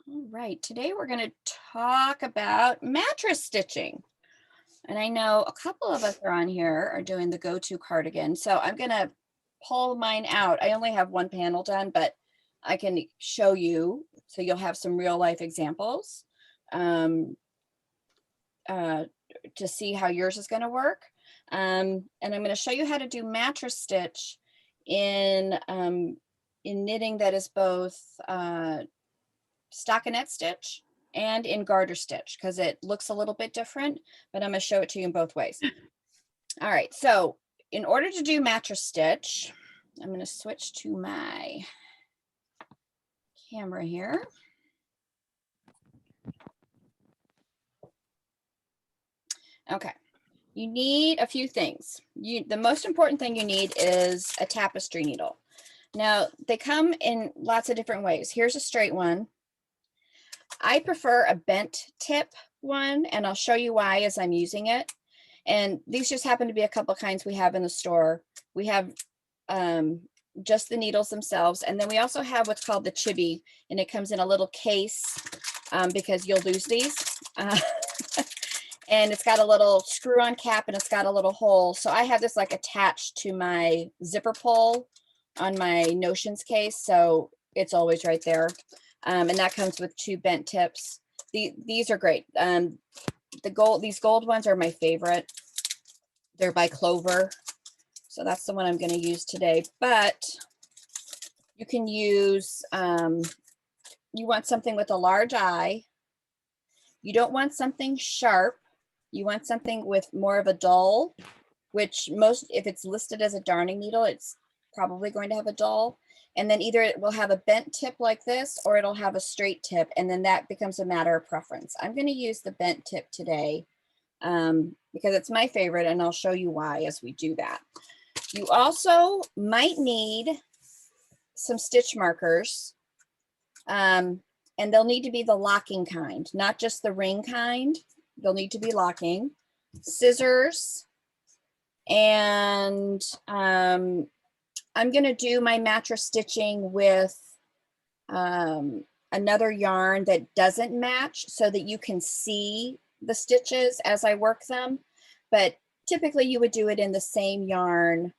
All right, today we're going to talk about mattress stitching. And I know a couple of us are on here are doing the go-to cardigan. So I'm going to pull mine out. I only have one panel done, but I can show you so you'll have some real life examples um, to see how yours is going to work. And I'm going to show you how to do mattress stitch in knitting that is both stockinette stitch and in garter stitch because it looks a little bit different, but I'm going to show it to you in both ways. All right, so in order to do mattress stitch, I'm going to switch to my camera here. Okay, you need a few things. The most important thing you need is a tapestry needle. Now, they come in lots of different ways. Here's a straight one. I prefer a bent tip one, and I'll show you why as I'm using it. And these just happen to be a couple kinds we have in the store. We have just the needles themselves, and then we also have what's called the chibi, and it comes in a little case because you'll lose these. And it's got a little screw-on cap, and it's got a little hole. So I have this like attached to my zipper pull on my Notions case, so it's always right there. And that comes with 2 bent tips. These are great. These gold ones are my favorite. They're by Clover. So that's the one I'm going to use today. But you can use, you want something with a large eye. You don't want something sharp. You want something with more of a dull, which if it's listed as a darning needle, it's probably going to have a dull. And then either it will have a bent tip like this, or it'll have a straight tip. And then that becomes a matter of preference. I'm going to use the bent tip today because it's my favorite, and I'll show you why as we do that. You also might need some stitch markers, and they'll need to be the locking kind, not just the ring kind. They'll need to be locking. Scissors, and I'm going to do my mattress stitching with another yarn that doesn't match so that you can see the stitches as I work them. But typically you would do it in the same yarn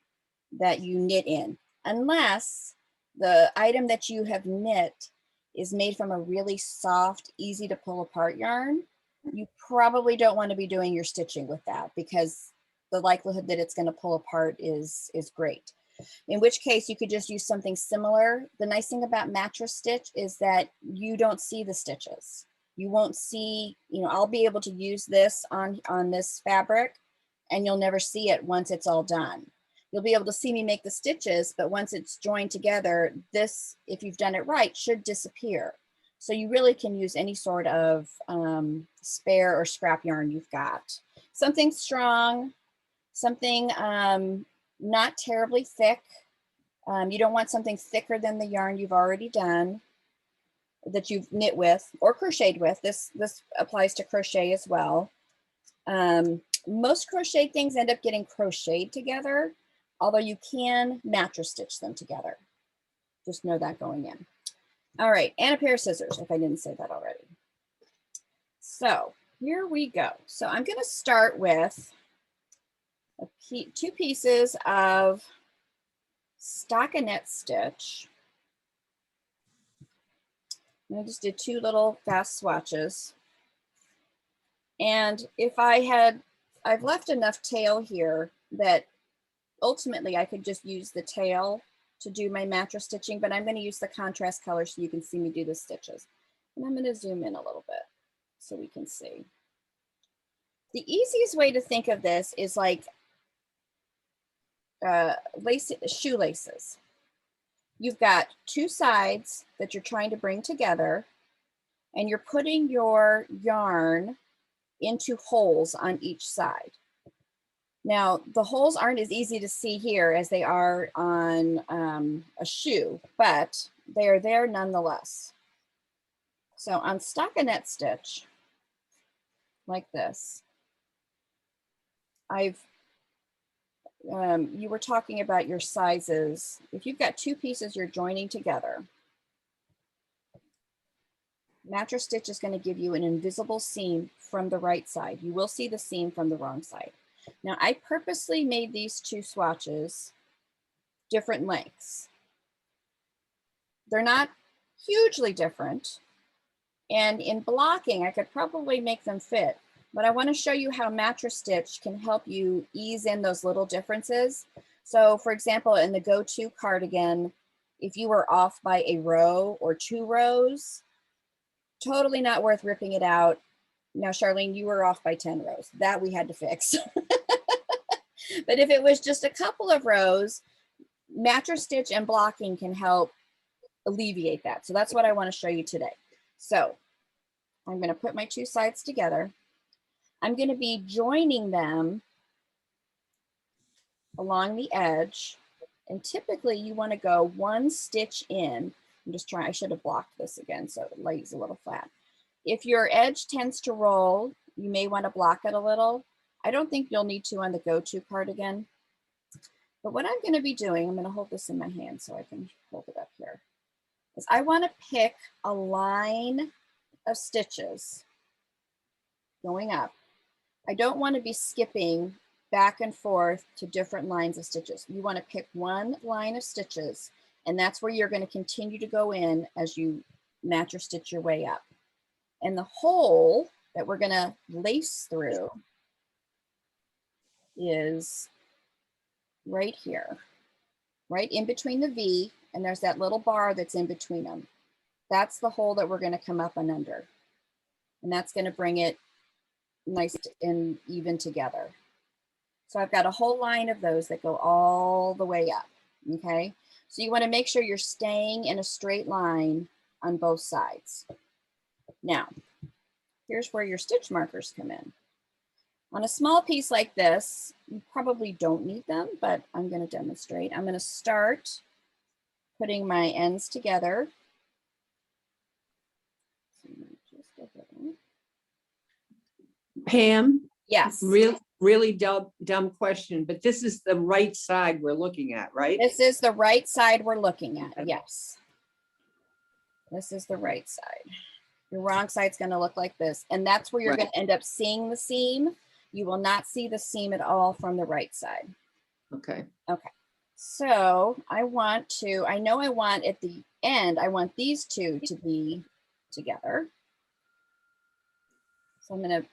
that you knit in, unless the item that you have knit is made from a really soft, easy to pull apart yarn. You probably don't want to be doing your stitching with that because the likelihood that it's going to pull apart is great. In which case you could just use something similar. The nice thing about mattress stitch is that you don't see the stitches. You won't see, I'll be able to use this on this fabric, and you'll never see it once it's all done. You'll be able to see me make the stitches, but once it's joined together, this, if you've done it right, should disappear. So you really can use any sort of spare or scrap yarn you've got. Something strong, something not terribly thick. You don't want something thicker than the yarn you've already done, that you've knit with or crocheted with. This applies to crochet as well. Most crochet things end up getting crocheted together, although you can mattress stitch them together. Just know that going in. All right, and a pair of scissors, if I didn't say that already. So here we go. So I'm going to start with 2 pieces of stockinette stitch. I just did 2 little fast swatches. And if I've left enough tail here that ultimately I could just use the tail to do my mattress stitching, but I'm going to use the contrast color so you can see me do the stitches. And I'm going to zoom in a little bit so we can see. The easiest way to think of this is like shoelaces. You've got 2 sides that you're trying to bring together, and you're putting your yarn into holes on each side. Now, the holes aren't as easy to see here as they are on a shoe, but they are there nonetheless. So on stockinette stitch, like this, you were talking about your sizes. If you've got 2 pieces you're joining together, Mattress Stitch is going to give you an invisible seam from the right side. You will see the seam from the wrong side. Now, I purposely made these two swatches different lengths. They're not hugely different. And in blocking, I could probably make them fit, but I want to show you how Mattress Stitch can help you ease in those little differences. So for example, in the go-to cardigan, if you were off by a row or 2 rows, totally not worth ripping it out. Now, Charlene, you were off by 10 rows. That we had to fix. But if it was just a couple of rows, Mattress Stitch and blocking can help alleviate that. So that's what I want to show you today. So I'm going to put my 2 sides together. I'm going to be joining them along the edge. And typically you want to go 1 stitch in. I'm just trying, I should have blocked this again so it lays a little flat. If your edge tends to roll, you may want to block it a little. I don't think you'll need to on the go-to cardigan. But what I'm going to be doing, I'm going to hold this in my hand so I can hold it up here, is I want to pick a line of stitches going up. I don't want to be skipping back and forth to different lines of stitches. You want to pick one line of stitches, and that's where you're going to continue to go in as you mattress stitch your way up. And the hole that we're going to lace through is right here, right in between the V, and there's that little bar that's in between them. That's the hole that we're going to come up and under. And that's going to bring it nice and even together. So I've got a whole line of those that go all the way up, okay? So you want to make sure you're staying in a straight line on both sides. Now, here's where your stitch markers come in. On a small piece like this, you probably don't need them, but I'm going to demonstrate. I'm going to start putting my ends together. Pam? Yes. Really dumb question, but this is the right side we're looking at, right? This is the right side we're looking at, yes. This is the right side. Your wrong side's going to look like this, and that's where you're going to end up seeing the seam. You will not see the seam at all from the right side. Okay. Okay. So I know I want at the end, I want these two to be together. So I'm going to,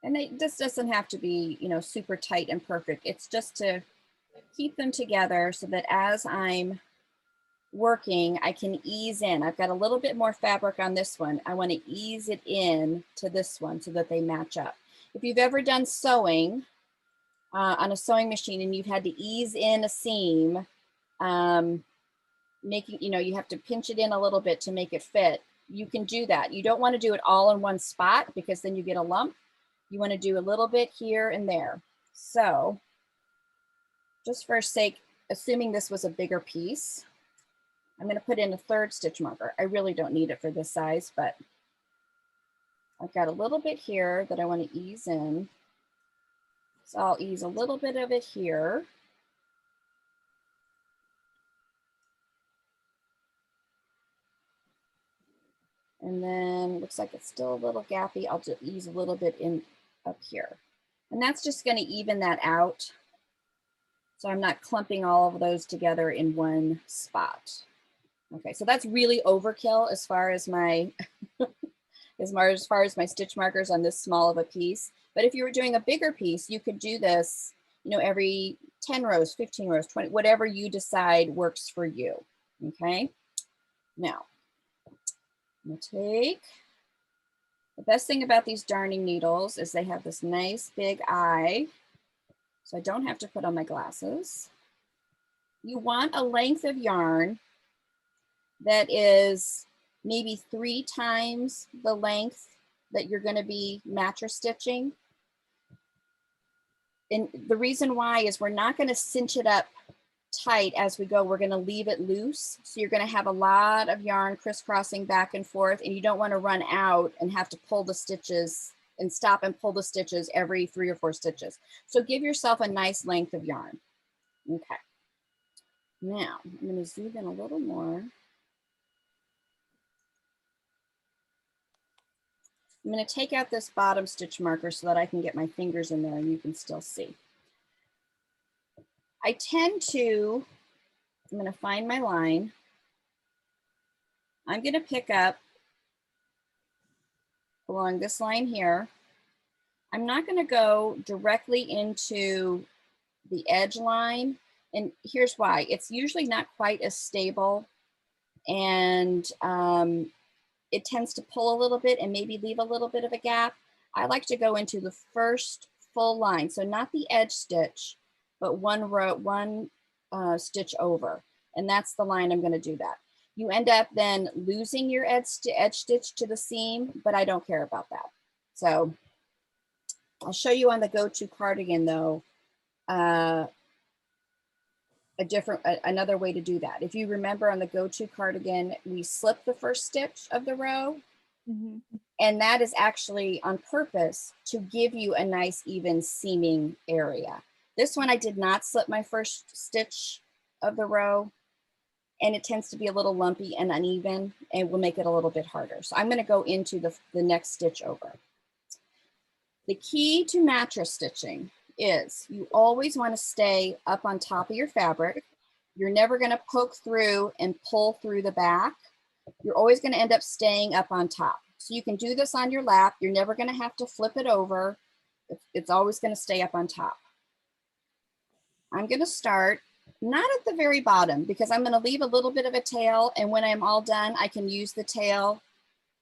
and this doesn't have to be, you know, super tight and perfect. It's just to keep them together so that as I'm working, I can ease in. I've got a little bit more fabric on this one. I want to ease it in to this one so that they match up. If you've ever done sewing on a sewing machine and you've had to ease in a seam, making, you know, you have to pinch it in a little bit to make it fit. You can do that. You don't want to do it all in one spot because then you get a lump. You want to do a little bit here and there. So just for sake, assuming this was a bigger piece, I'm going to put in a 3rd stitch marker. I really don't need it for this size, but I've got a little bit here that I want to ease in. So I'll ease a little bit of it here. And then looks like it's still a little gappy. I'll just ease a little bit in up here. And that's just going to even that out. So I'm not clumping all of those together in one spot. Okay, so that's really overkill as far as my as far as my stitch markers on this small of a piece. But if you were doing a bigger piece, you could do this, you know, every 10 rows, 15 rows, 20, whatever you decide works for you. Okay, now I'm gonna take, the best thing about these darning needles is they have this nice big eye, so I don't have to put on my glasses. You want a length of yarn that is maybe 3 times the length that you're going to be mattress stitching. And the reason why is we're not going to cinch it up tight as we go. We're going to leave it loose. So you're going to have a lot of yarn crisscrossing back and forth, and you don't want to run out and have to pull the stitches and stop and pull the stitches every 3 or 4 stitches. So give yourself a nice length of yarn. Okay. Now I'm going to zoom in a little more. I'm going to take out this bottom stitch marker so that I can get my fingers in there and you can still see. I tend to, I'm going to find my line. I'm going to pick up along this line here. I'm not going to go directly into the edge line. And here's why. It's usually not quite as stable, and it tends to pull a little bit and maybe leave a little bit of a gap. I like to go into the first full line. So not the edge stitch, but one row, one stitch over. And that's the line I'm going to do that. You end up then losing your edge stitch to the seam, but I don't care about that. So I'll show you on the go-to cardigan though, another way to do that. If you remember on the go-to cardigan, we slip the first stitch of the row. Mm-hmm. And that is actually on purpose to give you a nice even seaming area. This one I did not slip my first stitch of the row, and it tends to be a little lumpy and uneven and will make it a little bit harder. So I'm going to go into the next stitch over. The key to mattress stitching is you always want to stay up on top of your fabric. You're never going to poke through and pull through the back. You're always going to end up staying up on top. So you can do this on your lap. You're never going to have to flip it over. It's always going to stay up on top. I'm going to start not at the very bottom because I'm going to leave a little bit of a tail, and when I'm all done, I can use the tail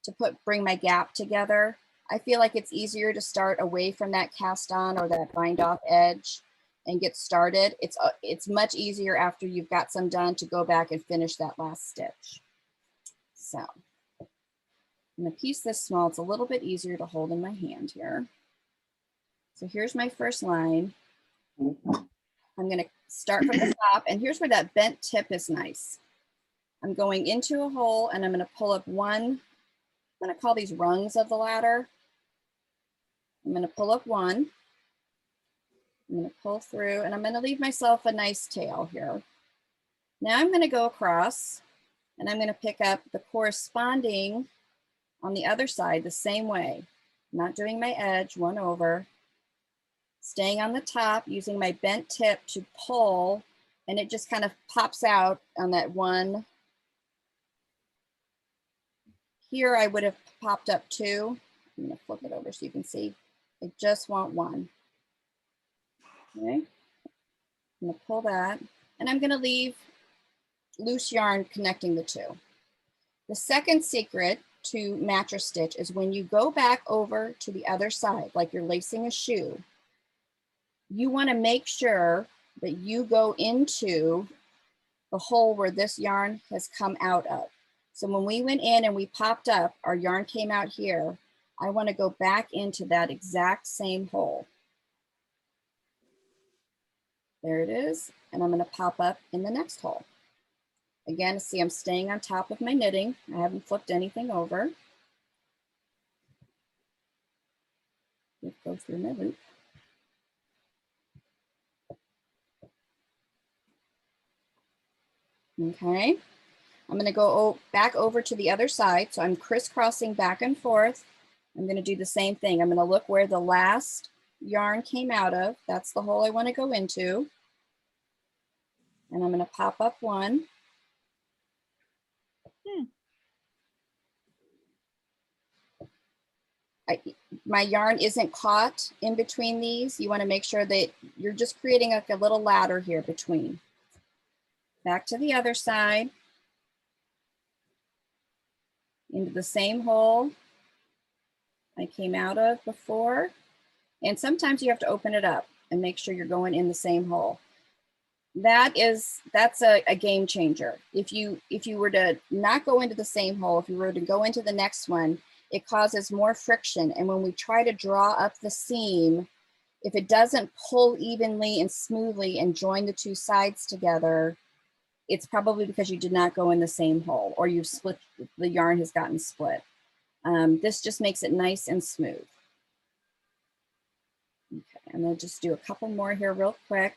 to bring my gap together. I feel like it's easier to start away from that cast on or that bind off edge and get started. It's much easier after you've got some done to go back and finish that last stitch. So I'm going to piece this small. It's a little bit easier to hold in my hand here. So here's my first line. I'm going to start from the top, and here's where that bent tip is nice. I'm going into a hole and I'm going to pull up one. I'm going to call these rungs of the ladder. I'm going to pull up one. I'm going to pull through, and I'm going to leave myself a nice tail here. Now I'm going to go across, and I'm going to pick up the corresponding on the other side the same way. Not doing my edge, one over. Staying on the top, using my bent tip to pull, and it just kind of pops out on that one. Here I would have popped up two. I'm going to flip it over so you can see. I just want one. Okay. I'm going to pull that, and I'm going to leave loose yarn connecting the two. The second secret to mattress stitch is when you go back over to the other side, like you're lacing a shoe, you want to make sure that you go into the hole where this yarn has come out of. So when we went in and we popped up, our yarn came out here. I want to go back into that exact same hole. There it is. And I'm going to pop up in the next hole. Again, see, I'm staying on top of my knitting. I haven't flipped anything over. Let's go through my loop. Okay, I'm going to go back over to the other side. So I'm crisscrossing back and forth. I'm going to do the same thing. I'm going to look where the last yarn came out of. That's the hole I want to go into. And I'm going to pop up one. My yarn isn't caught in between these. You want to make sure that you're just creating like a little ladder here between. Back to the other side. Into the same hole I came out of before. And sometimes you have to open it up and make sure you're going in the same hole. That's a game changer. If you were to not go into the same hole, if you were to go into the next one, it causes more friction. And when we try to draw up the seam, if it doesn't pull evenly and smoothly and join the two sides together, it's probably because you did not go in the same hole, or you've split, the yarn has gotten split. This just makes it nice and smooth. Okay, I'm going to just do a couple more here real quick.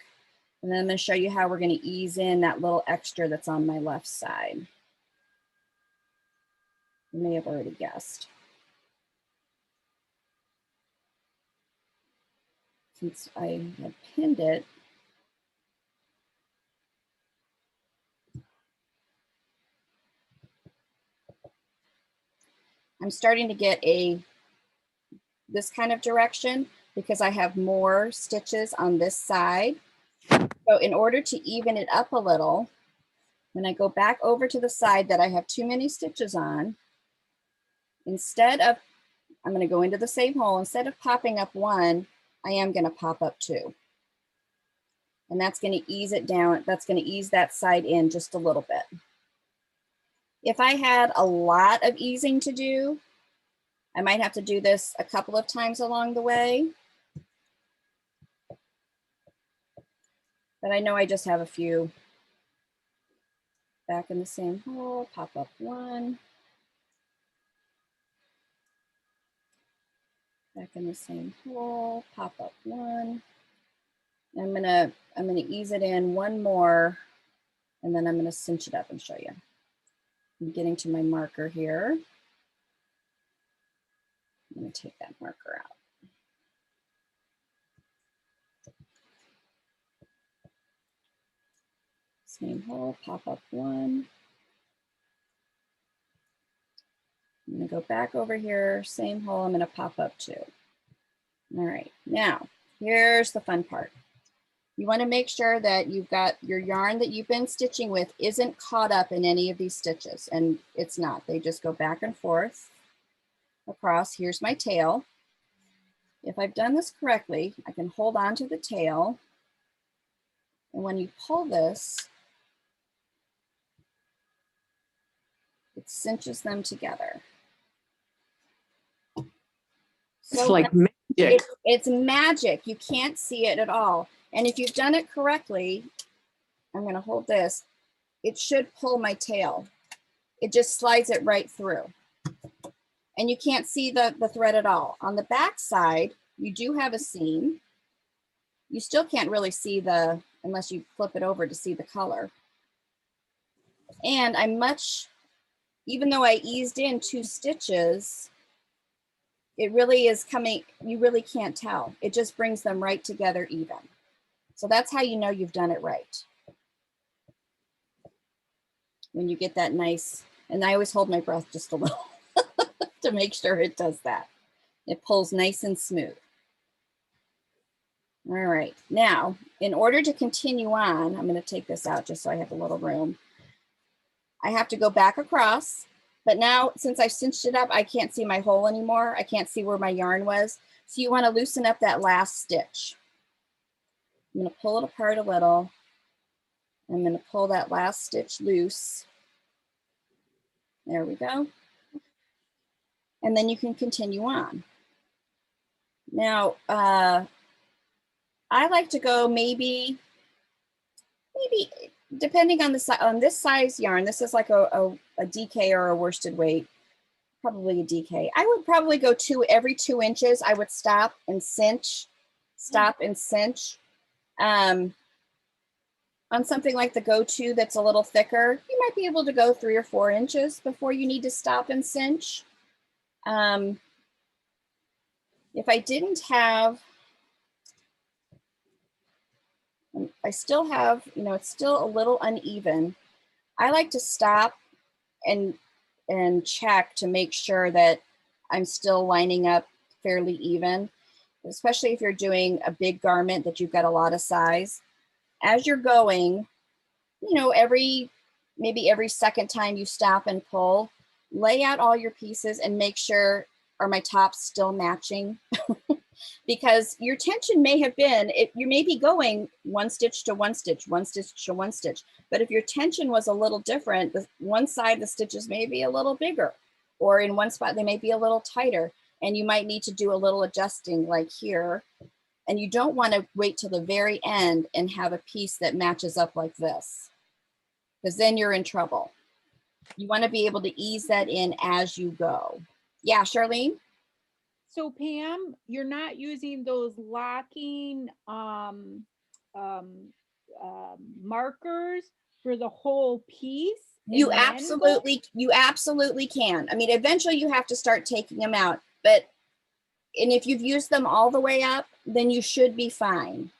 And then I'm going to show you how we're going to ease in that little extra that's on my left side. You may have already guessed. since I had pinned it, I'm starting to get this kind of direction because I have more stitches on this side. So in order to even it up a little, when I go back over to the side that I have too many stitches on, instead of, I'm going to go into the same hole, instead of popping up one, I am going to pop up two. And that's going to ease it down. That's going to ease that side in just a little bit. If I had a lot of easing to do, I might have to do this a couple of times along the way. But I know I just have a few. Back in the same hole, pop up one. Back in the same hole, pop up one. I'm gonna ease it in one more, and then I'm gonna cinch it up and show you. I'm getting to my marker here. I'm gonna take that marker out. Same hole, pop up one. I'm gonna go back over here, same hole, I'm gonna pop up two. All right, now, here's the fun part. You wanna make sure that you've got your yarn that you've been stitching with isn't caught up in any of these stitches, and it's not. They just go back and forth across. Here's my tail. If I've done this correctly, I can hold on to the tail, and when you pull this, it cinches them together. It's so like magic. It's magic. You can't see it at all. And if you've done it correctly, I'm going to hold this, it should pull my tail. It just slides it right through. And you can't see the thread at all. On the back side, you do have a seam. You still can't really see unless you flip it over to see the color. And even though I eased in 2 stitches, it really is coming, you really can't tell. It just brings them right together even. So that's how you know you've done it right. When you get that nice, and I always hold my breath just a little to make sure it does that. It pulls nice and smooth. All right, now, in order to continue on, I'm gonna take this out just so I have a little room. I have to go back across, but now since I've cinched it up, I can't see my hole anymore. I can't see where my yarn was. So you wanna loosen up that last stitch. I'm gonna pull it apart a little. I'm gonna pull that last stitch loose. There we go. And then you can continue on. Now, I like to go maybe depending on this size yarn, this is like a DK or a worsted weight, probably a DK. I would probably go every 2 inches. I would stop and cinch, stop and cinch. On something like the go-to that's a little thicker, you might be able to go 3 or 4 inches before you need to stop and cinch. If I didn't have, I still have, it's still a little uneven. I like to stop and check to make sure that I'm still lining up fairly even, especially if you're doing a big garment that you've got a lot of size. As you're going, maybe every second time you stop and pull, lay out all your pieces and make sure, are my tops still matching? Because your tension may have been, you may be going 1 stitch to 1 stitch, 1 stitch to 1 stitch. But if your tension was a little different, one side the stitches may be a little bigger, or in one spot they may be a little tighter, and you might need to do a little adjusting like here. And you don't want to wait till the very end and have a piece that matches up like this, because then you're in trouble. You want to be able to ease that in as you go. Yeah, Charlene? So Pam, you're not using those locking markers for the whole piece? You absolutely can. I mean, eventually you have to start taking them out, but and if you've used them all the way up, then you should be fine.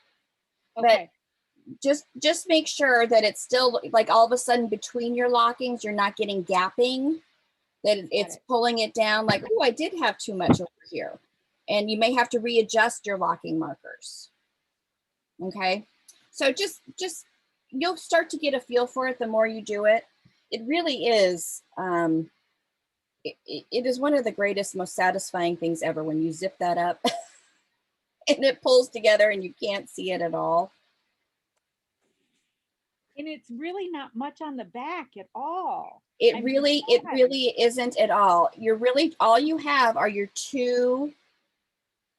Okay. Just make sure that it's still like all of a sudden between your lockings, you're not getting gapping, that it's pulling it down like, oh, I did have too much over here. And you may have to readjust your locking markers. Okay. So just you'll start to get a feel for it the more you do it. It really is, it is one of the greatest, most satisfying things ever when you zip that up and it pulls together and you can't see it at all. And it's really not much on the back at all. It really isn't at all. You're really, all you have are your 2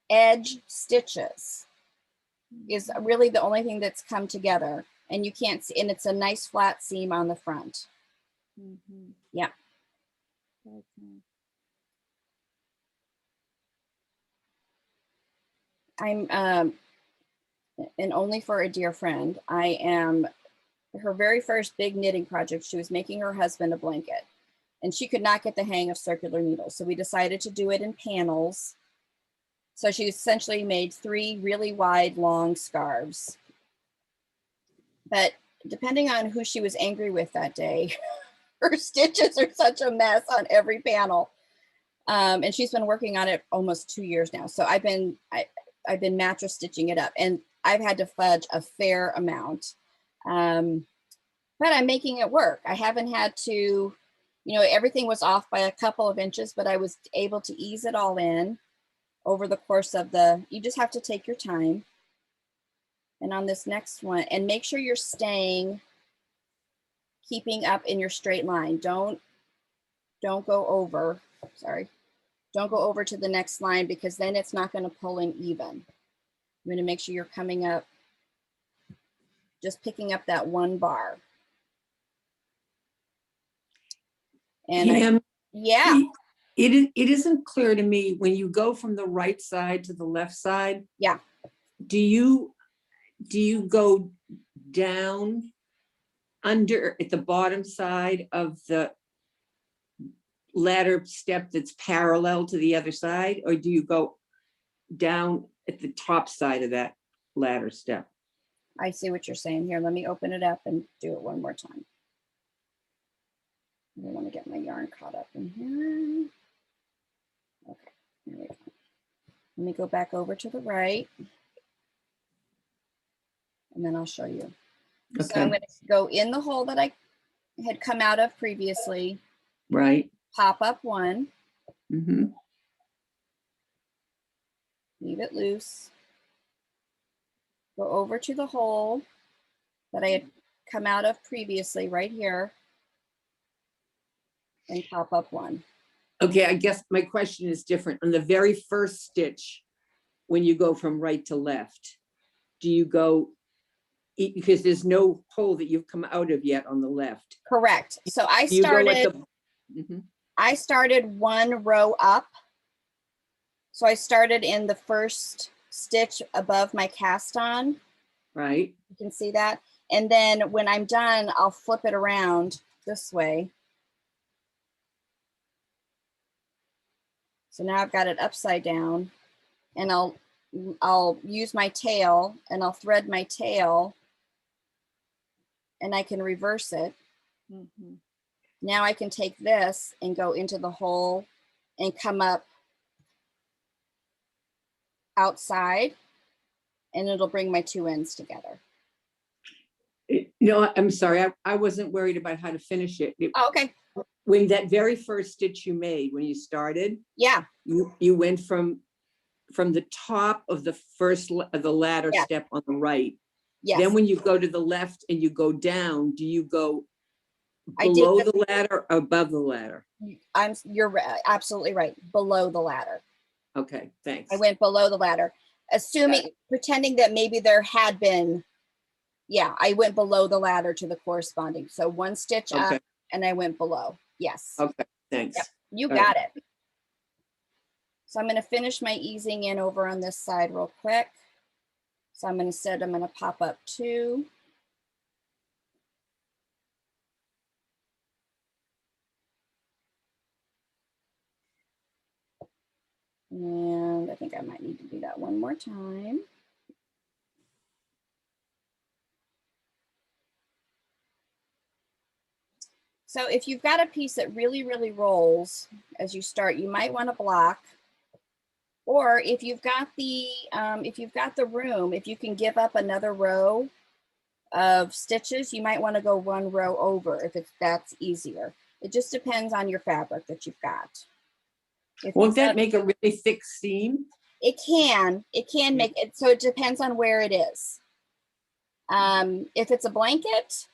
edge stitches is really the only thing that's come together, and you can't see, and it's a nice flat seam on the front. Mm-hmm. Yeah. That's nice. I'm, and only for a dear friend, I am her very first big knitting project. She was making her husband a blanket, and she could not get the hang of circular needles. So we decided to do it in panels. So she essentially made 3 really wide, long scarves. But depending on who she was angry with that day, her stitches are such a mess on every panel. And she's been working on it almost 2 years now. So I've been mattress stitching it up, and I've had to fudge a fair amount. But I'm making it work. I haven't had to, everything was off by a couple of inches, but I was able to ease it all in over the course of you just have to take your time. And on this next one, and make sure you're keeping up in your straight line. Don't go over, sorry. Don't go over to the next line, because then it's not going to pull in even. I'm going to make sure you're coming up, just picking up that 1 bar. And yeah. It isn't clear to me when you go from the right side to the left side. Yeah. Do you go down under at the bottom side of the ladder step that's parallel to the other side, or do you go down at the top side of that ladder step? I see what you're saying here. Let me open it up and do it one more time. I want to get my yarn caught up in here. Okay, here we go. Let me go back over to the right, and then I'll show you. Okay. So I'm going to go in the hole that I had come out of previously. Right. Pop up 1. Mm-hmm. Leave it loose. Go over to the hole that I had come out of previously right here, and pop up 1. Okay, I guess my question is different. On the very first stitch, when you go from right to left, do you go, because there's no hole that you've come out of yet on the left? Correct. So I started 1 row up. So I started in the first stitch above my cast on. Right. You can see that. And then when I'm done, I'll flip it around this way. So now I've got it upside down, and I'll use my tail, and I'll thread my tail, and I can reverse it. Mm-hmm. Now I can take this and go into the hole and come up outside, and it'll bring my 2 ends together. No, I'm sorry. I wasn't worried about how to finish it. Oh, okay. When that very first stitch you made, when you started, yeah, you went from the top of the first of the ladder step on the right. Yes. Then when you go to the left and you go down, do you go below the ladder or above the ladder? You're absolutely right. Below the ladder. Okay, thanks. I went below the ladder, pretending that maybe there had been. Yeah, I went below the ladder to the corresponding. So 1 stitch up, and I went below. Yes. Okay, thanks. Yep, you got it. So I'm going to finish my easing in over on this side real quick. So I'm going to pop up 2. And And I think I might need to do that one more time. So if you've got a piece that really, really rolls as you start, you might want to block. Or if you've got the room, if you can give up another row of stitches, you might want to go one row over if that's easier. It just depends on your fabric that you've got. Won't that make a really thick seam? It can make it, so it depends on where it is. If it's a blanket,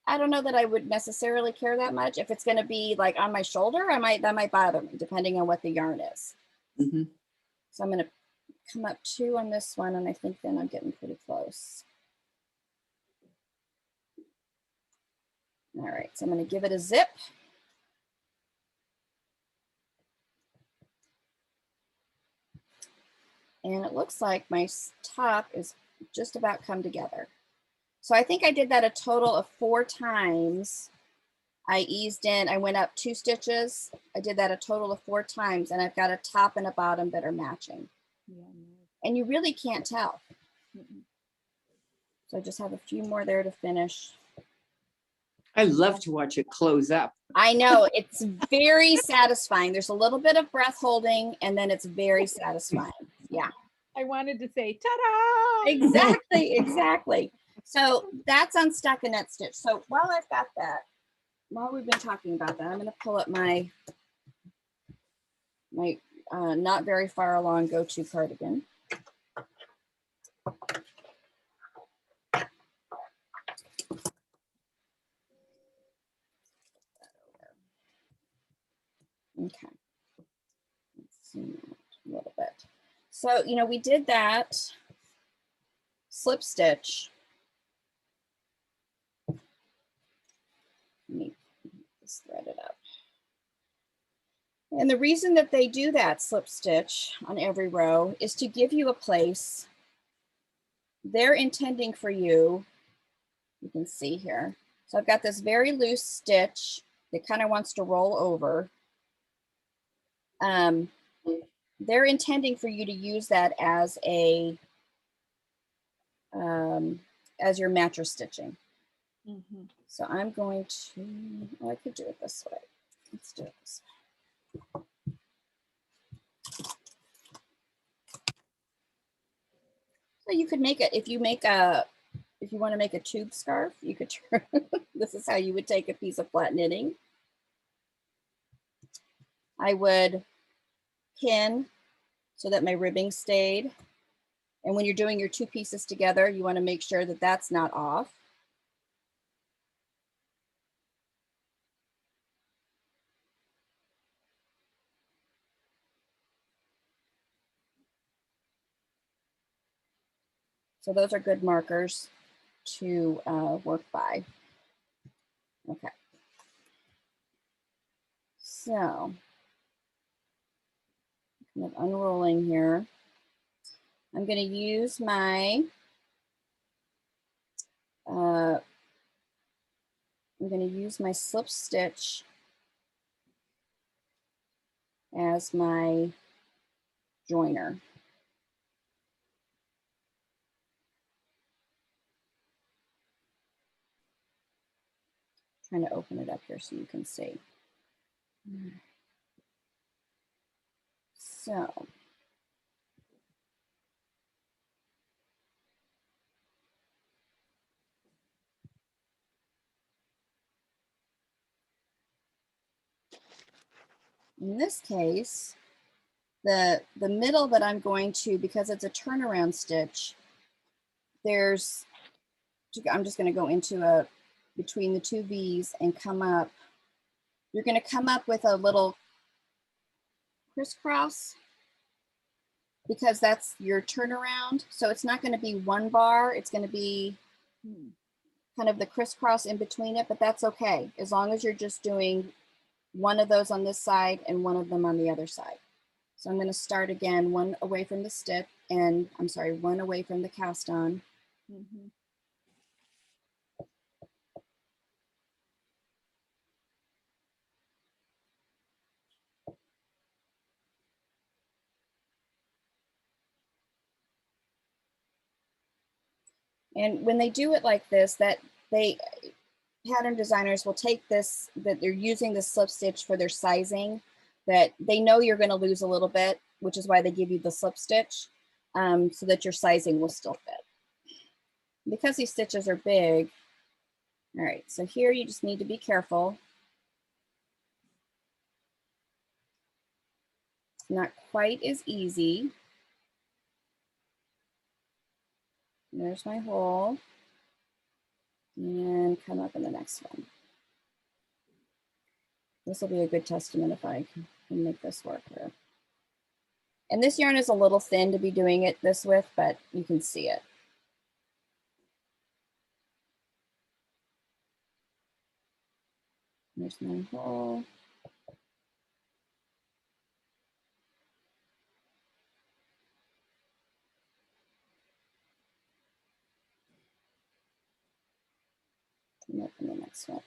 I don't know that I would necessarily care that much. If it's going to be like on my shoulder, that might bother me depending on what the yarn is. Mm-hmm. So I'm going to come up 2 on this one, and I think then I'm getting pretty close. All right, so I'm going to give it a zip. And it looks like my top is just about come together. So I think I did that a total of 4 times. I eased in, I went up 2 stitches. I did that a total of 4 times, and I've got a top and a bottom that are matching. Yeah, And you really can't tell. mm-mm. So I just have a few more there to finish. I love to watch it close up. I know, it's very satisfying. There's a little bit of breath holding, and then it's very satisfying. Yeah. I wanted to say, ta-da! Exactly, exactly. So that's on stockinette stitch. So while I've got that, while we've been talking about that, I'm going to pull up my not very far along go-to cardigan. Okay. Let's zoom out a little bit. So, you know, we did that slip stitch. Let me just thread it up. And the reason that they do that slip stitch on every row is to give you a place. They're intending for you, you can see here. So I've got this very loose stitch that kind of wants to roll over. They're intending for you to use that as as your mattress stitching. Mm-hmm. So I'm going to, I could do it this way. Let's do it this way. So you could make it, if you want to make a tube scarf, you could turn, this is how you would take a piece of flat knitting. I would pin so that my ribbing stayed. And when you're doing your 2 pieces together, you want to make sure that that's not off. So those are good markers to work by. Okay. So kind of unrolling here. I'm going to use my slip stitch as my joiner. Trying to open it up here so you can see. So in this case, the middle that I'm going to, because it's a turnaround stitch, I'm just going to go into between the 2 V's and come up. You're going to come up with a little crisscross because that's your turnaround. So it's not going to be 1 bar. It's going to be kind of the crisscross in between it, but that's okay. As long as you're just doing 1 of those on this side and 1 of them on the other side. So I'm going to start again, 1 away from the stitch, and I'm sorry, 1 away from the cast on. Mm-hmm. And when they do it like this, pattern designers will take this, that they're using the slip stitch for their sizing, that they know you're going to lose a little bit, which is why they give you the slip stitch, so that your sizing will still fit. Because these stitches are big, all right, so here you just need to be careful. It's not quite as easy. There's my hole. And come up in the next one. This will be a good testament if I can make this work here. And this yarn is a little thin to be doing it this with, but you can see it. There's my hole. And up in the next one.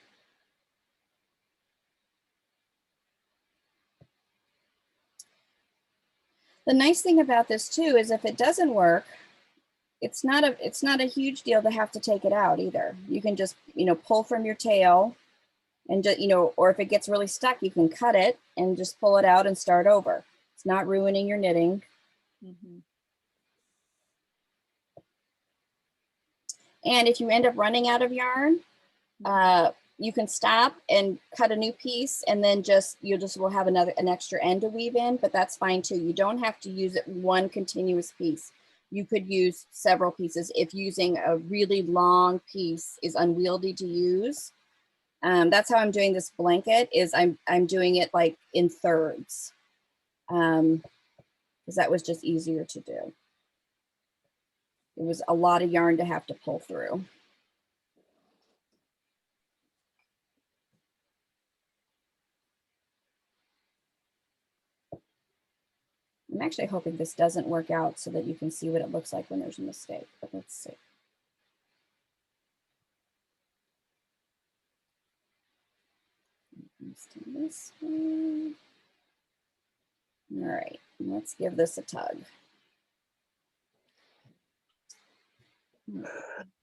The nice thing about this too is if it doesn't work, it's not a huge deal to have to take it out either. You can just, pull from your tail and just, or if it gets really stuck, you can cut it and just pull it out and start over. It's not ruining your knitting. Mm-hmm. And if you end up running out of yarn, you can stop and cut a new piece, and then you will have an extra end to weave in, but that's fine too. You don't have to use it one continuous piece. You could use several pieces if using a really long piece is unwieldy to use. That's how I'm doing this blanket, is I'm doing it like in thirds, because that was just easier to do. It was a lot of yarn to have to pull through. I'm actually hoping this doesn't work out so that you can see what it looks like when there's a mistake, but let's see. Let's do this one. All right, let's give this a tug.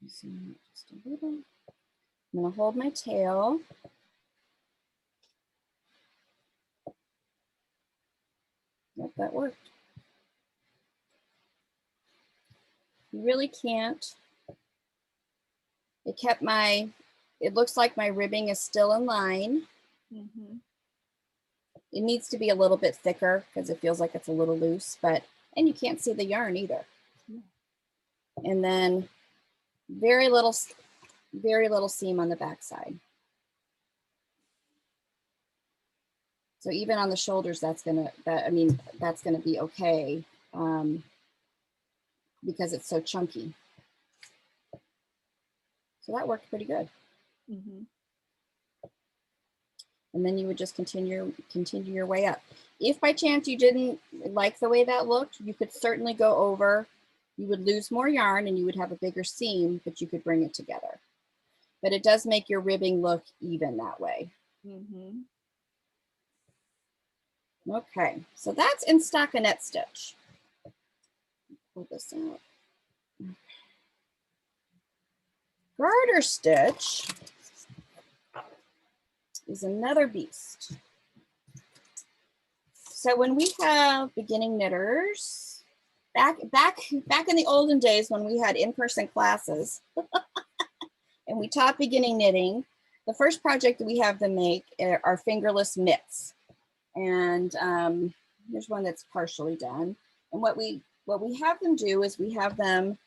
Just a little. I'm gonna hold my tail. Yep, that worked. You really can't. It looks like my ribbing is still in line. Mm-hmm. It needs to be a little bit thicker because it feels like it's a little loose, and you can't see the yarn either. Yeah. And then very little seam on the back side. So even on the shoulders, that's gonna be okay, because it's so chunky. So that worked pretty good. Mm-hmm. And then you would just continue your way up. If by chance you didn't like the way that looked, you could certainly go over. You would lose more yarn and you would have a bigger seam, but you could bring it together. But it does make your ribbing look even that way. Mm-hmm. Okay, so that's in stockinette stitch. Pull this out. Garter stitch is another beast. So when we have beginning knitters, back in the olden days when we had in-person classes and we taught beginning knitting, the first project that we have them make are fingerless mitts. And there's one that's partially done. And what we have them do is we have them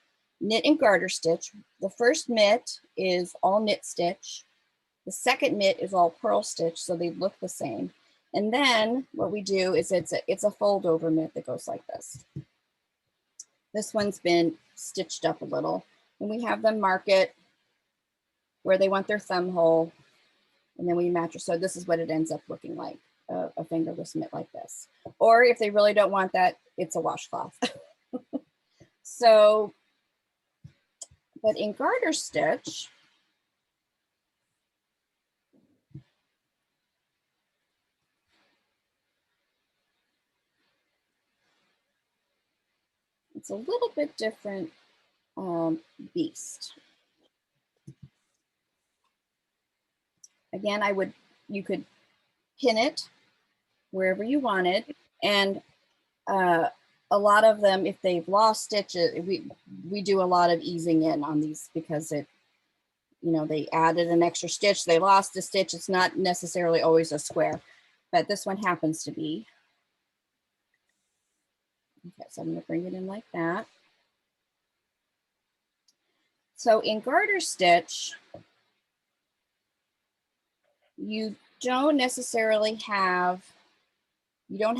knit and garter stitch. The first mitt is all knit stitch. The second mitt is all purl stitch, so they look the same. And then what we do is it's a fold over mitt that goes like this. This one's been stitched up a little, and we have them mark it where they want their thumb hole, and then we match it. So this is what it ends up looking like, a fingerless mitt like this. Or if they really don't want that, it's a washcloth. So, but in garter stitch, it's a little bit different beast. Again, you could pin it wherever you wanted, and a lot of them, if they've lost stitches, we do a lot of easing in on these because they added an extra stitch, they lost a stitch. It's not necessarily always a square, but this one happens to be. Okay, so I'm going to bring it in like that. So in garter stitch, you don't necessarily have, you don't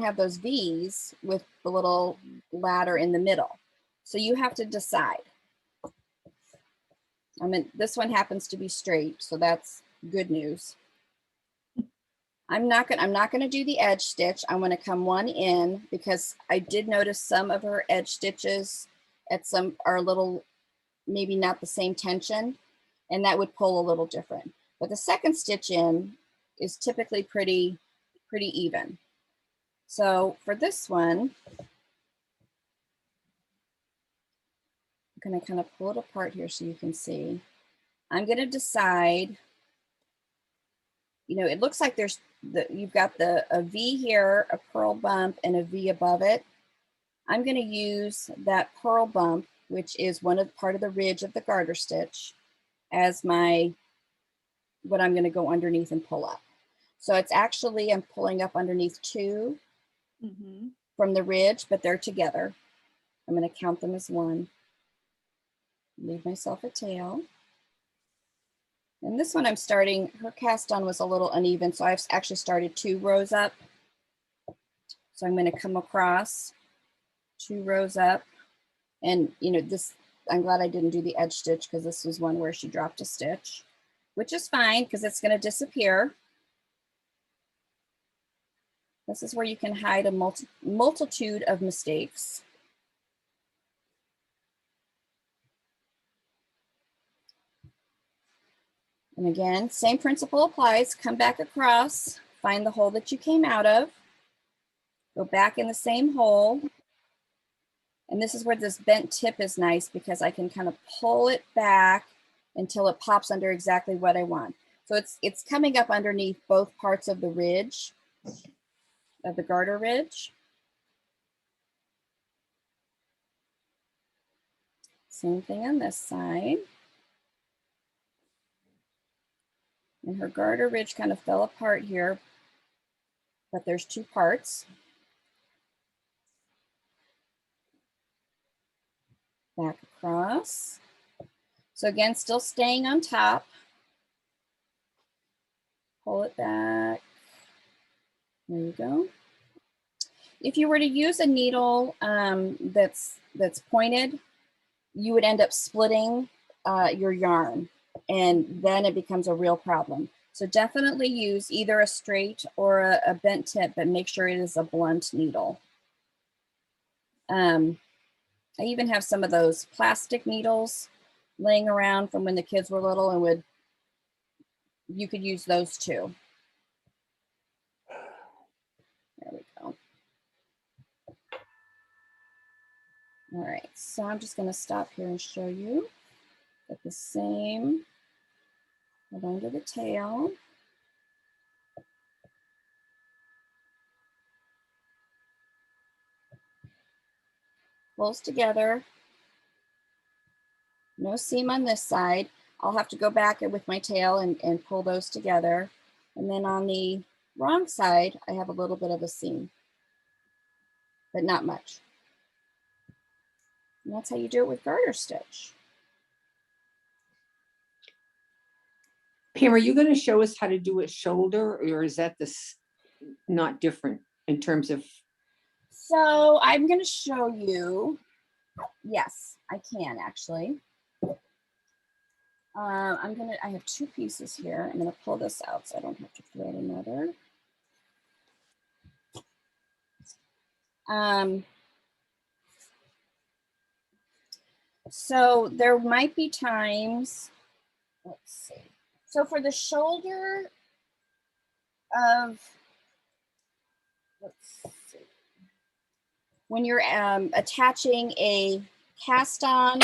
have those V's with the little ladder in the middle. So you have to decide. I mean, this one happens to be straight, so that's good news. I'm not gonna do the edge stitch. I'm gonna come one in because I did notice some of her edge stitches at some are a little, maybe not the same tension, and that would pull a little different. But the second stitch in is typically pretty even. So for this one, I'm gonna kind of pull it apart here so you can see. I'm gonna decide, it looks like you've got a V here, a purl bump, and a V above it. I'm going to use that purl bump, which is part of the ridge of the garter stitch, as what I'm going to go underneath and pull up. So it's actually, I'm pulling up underneath 2 from the ridge, but they're together. I'm going to count them as 1. Leave myself a tail. And this one I'm starting, her cast on was a little uneven, so I've actually started 2 rows up. So I'm going to come across 2 rows up. And I'm glad I didn't do the edge stitch because this was one where she dropped a stitch, which is fine because it's going to disappear. This is where you can hide a multitude of mistakes. And again, same principle applies. Come back across, find the hole that you came out of, go back in the same hole. And this is where this bent tip is nice because I can kind of pull it back until it pops under exactly what I want. So it's coming up underneath both parts of the ridge, of the garter ridge. Same thing on this side. And her garter ridge kind of fell apart here, but there's 2 parts. Back across. So again, still staying on top. Pull it back. There you go. If you were to use a needle that's pointed, you would end up splitting your yarn, and then it becomes a real problem. So definitely use either a straight or a bent tip, but make sure it is a blunt needle. I even have some of those plastic needles laying around from when the kids were little, and you could use those too. There we go. All right, so I'm just going to stop here and show you that the same, hold on to the tail. Pulls together. No seam on this side. I'll have to go back with my tail and pull those together. And then on the wrong side, I have a little bit of a seam, but not much. And that's how you do it with garter stitch. Pam, are you going to show us how to do a shoulder, or is that not different in terms of? So I'm going to show you. Yes, I can actually. I have 2 pieces here. I'm going to pull this out so I don't have to thread another. So there might be times, let's see. So for the shoulder of, let's see, when you're attaching a cast on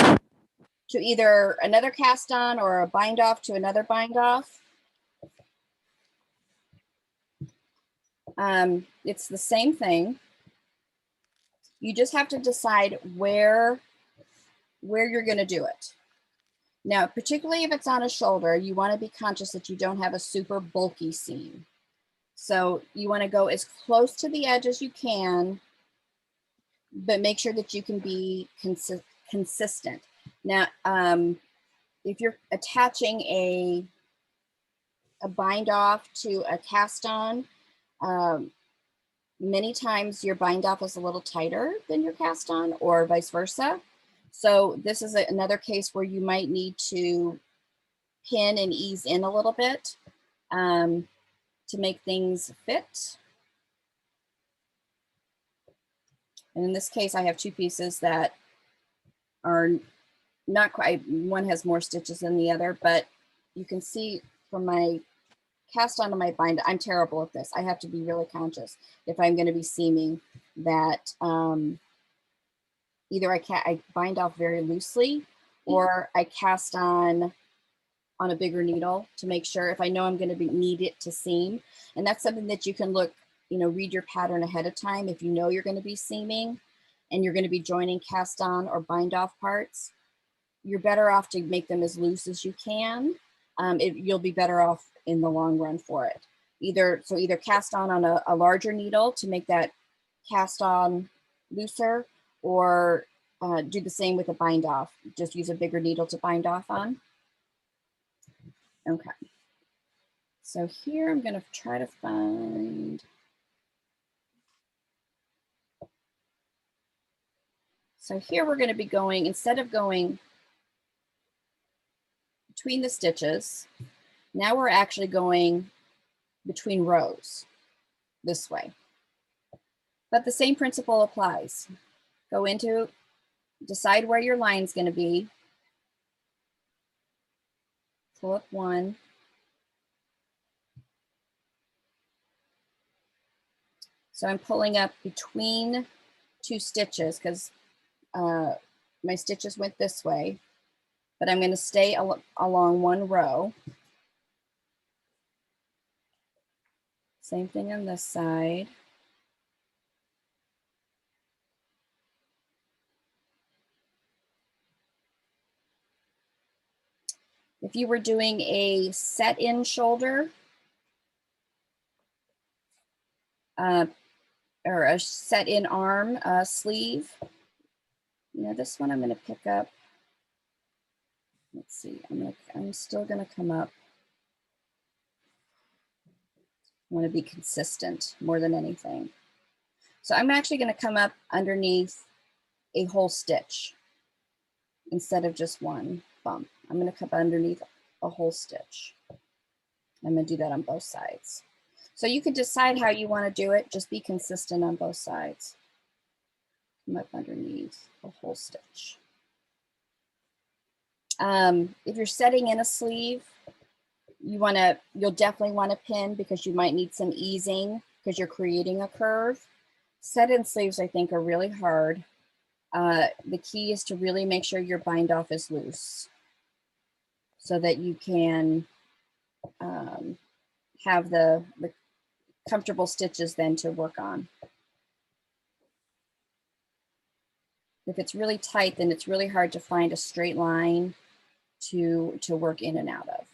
to either another cast on or a bind off to another bind off. It's the same thing. You just have to decide where you're going to do it. Now, particularly if it's on a shoulder, you want to be conscious that you don't have a super bulky seam. So you want to go as close to the edge as you can, but make sure that you can be consistent. Now, if you're attaching a bind off to a cast on, many times your bind off is a little tighter than your cast on, or vice versa. So this is another case where you might need to pin and ease in a little bit to make things fit. And in this case, I have two pieces that are not quite, one has more stitches than the other, but you can see from my cast on to my bind, I'm terrible at this. I have to be really conscious if I'm going to be seaming that either I bind off very loosely or I cast on a bigger needle to make sure if I know I'm going to need it to seam. And that's something that you can look, read your pattern ahead of time. If you know you're going to be seaming and you're going to be joining cast on or bind off parts, you're better off to make them as loose as you can. You'll be better off in the long run for it. Either cast on a larger needle to make that cast on looser, or do the same with a bind off. Just use a bigger needle to bind off on. Okay. So here I'm going to try to find. So here we're going to be going, instead of going between the stitches, now we're actually going between rows this way. But the same principle applies. Go into, decide where your line's going to be. Pull up one. So I'm pulling up between two stitches because my stitches went this way, but I'm going to stay along one row. Same thing on this side. If you were doing a set-in shoulder or a set-in arm sleeve, this one I'm going to pick up. Let's see, I'm still going to come up. I want to be consistent more than anything. So I'm actually going to come up underneath a whole stitch instead of just one bump. I'm going to come underneath a whole stitch. I'm going to do that on both sides. So you can decide how you want to do it. Just be consistent on both sides. Come up underneath a whole stitch. If you're setting in a sleeve, you'll definitely want to pin because you might need some easing because you're creating a curve. Set-in sleeves, I think, are really hard. The key is to really make sure your bind off is loose so that you can have the comfortable stitches then to work on. If it's really tight, then it's really hard to find a straight line to work in and out of.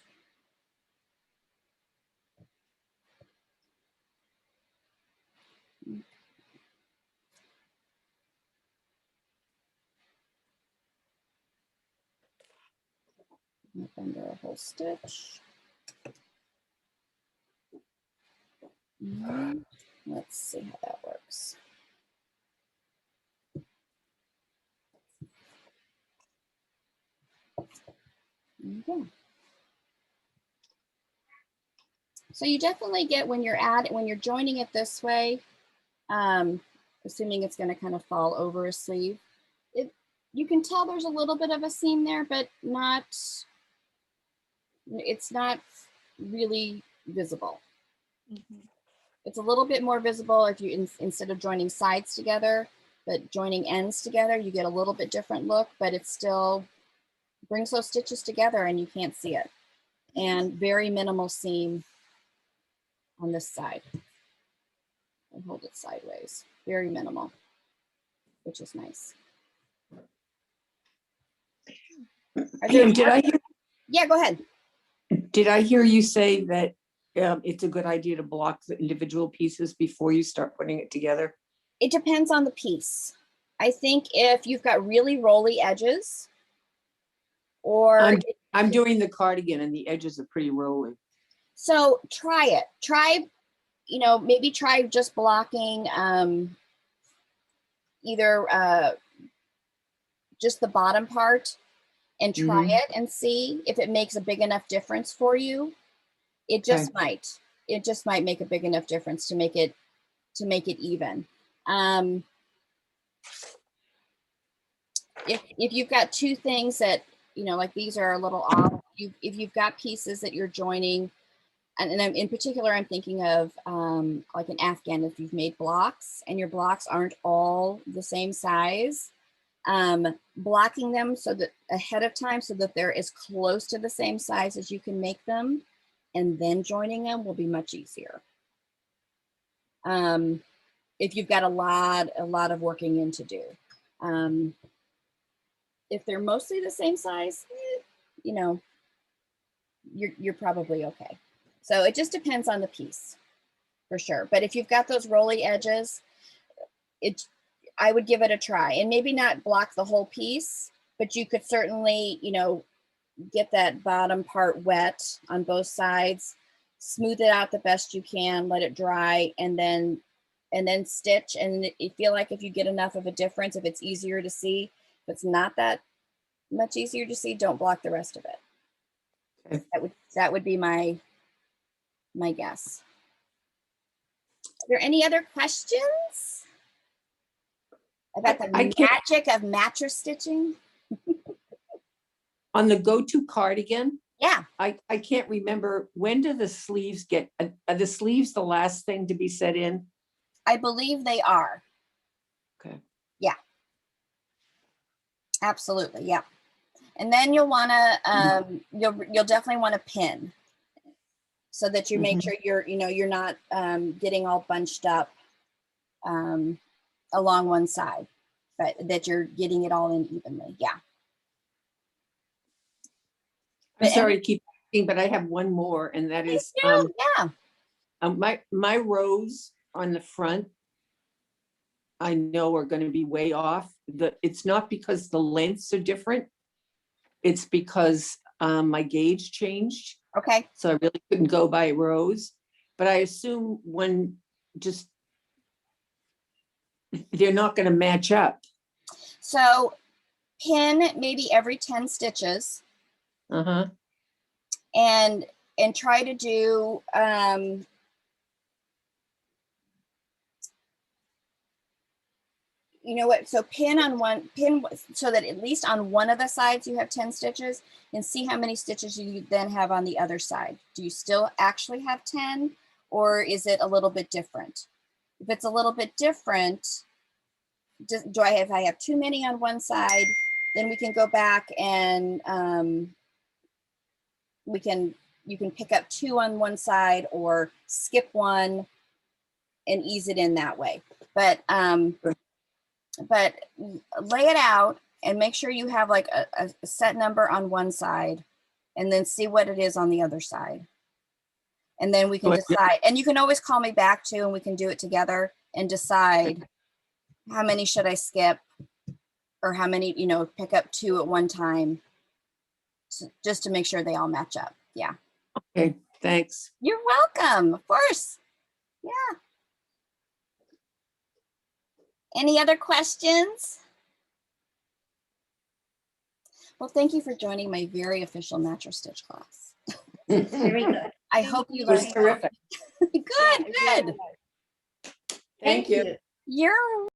Up under a whole stitch. Let's see how that works. There you go. So you definitely get when you're joining it this way, assuming it's going to kind of fall over a sleeve, you can tell there's a little bit of a seam there, but it's not really visible. Mm-hmm. It's a little bit more visible if you instead of joining sides together, but joining ends together, you get a little bit different look, but it still brings those stitches together and you can't see it. And very minimal seam on this side. And hold it sideways, very minimal, which is nice. Pam, Yeah, go ahead. did I hear you say that it's a good idea to block the individual pieces before you start putting it together? It depends on the piece. I think if you've got really rolly edges, or I'm doing the cardigan and the edges are pretty rolly. so try it. Try, you know, maybe try just blocking either just the bottom part and try it and see if it makes a big enough difference for you. It just might. It just might make a big enough difference to make it even. If you've got two things that, you know, like these are a little off, if you've got pieces that you're joining, and I'm, in particular, I'm thinking of like an Afghan, if you've made blocks and your blocks aren't all the same size, blocking them so that ahead of time so that they're as close to the same size as you can make them, and then joining them will be much easier. If you've got a lot of working in to do. If they're mostly the same size, you know, you're probably okay. So it just depends on the piece for sure. But if you've got those rolly edges, I would give it a try, and maybe not block the whole piece, but you could certainly, you know, get that bottom part wet on both sides, smooth it out the best you can, let it dry, and then stitch. And you feel like if you get enough of a difference, if it's easier to see, if it's not that much easier to see, don't block the rest of it. Okay. That would be my guess. Are there any other questions about the magic of mattress stitching? On the go-to cardigan, yeah, I can't remember, when do the sleeves get, are the sleeves the last thing to be set in? I believe they are. Okay. Yeah. Absolutely, yeah. And then you'll want to you'll definitely want to pin so that you make sure you're not getting all bunched up along one side, but that you're getting it all in evenly. Yeah. I'm sorry to keep asking, but I have one more, and that is my rows on the front, I know are going to be way off. It's not because the lengths are different. It's because my gauge changed. Okay. So I really couldn't go by rows, but I assume they're not going to match up. So pin maybe every 10 stitches. And try to do you know what, so pin so that at least on one of the sides you have 10 stitches, and see how many stitches you then have on the other side. Do you still actually have 10, or is it a little bit different? If it's a little bit different, if I have too many on one side, then we can go back and you can pick up 2 on one side or skip 1 and ease it in that way. But lay it out and make sure you have like a set number on one side, and then see what it is on the other side. And then we can decide, and you can always call me back too, and we can do it together and decide how many should I skip, or how many, pick up 2 at one time, just to make sure they all match up. Yeah. Okay, thanks. You're welcome, of course. Yeah. Any other questions? Well, thank you for joining my very official Mattress Stitch class. Very good. I hope you learned. It was terrific. Good. Thank you. You're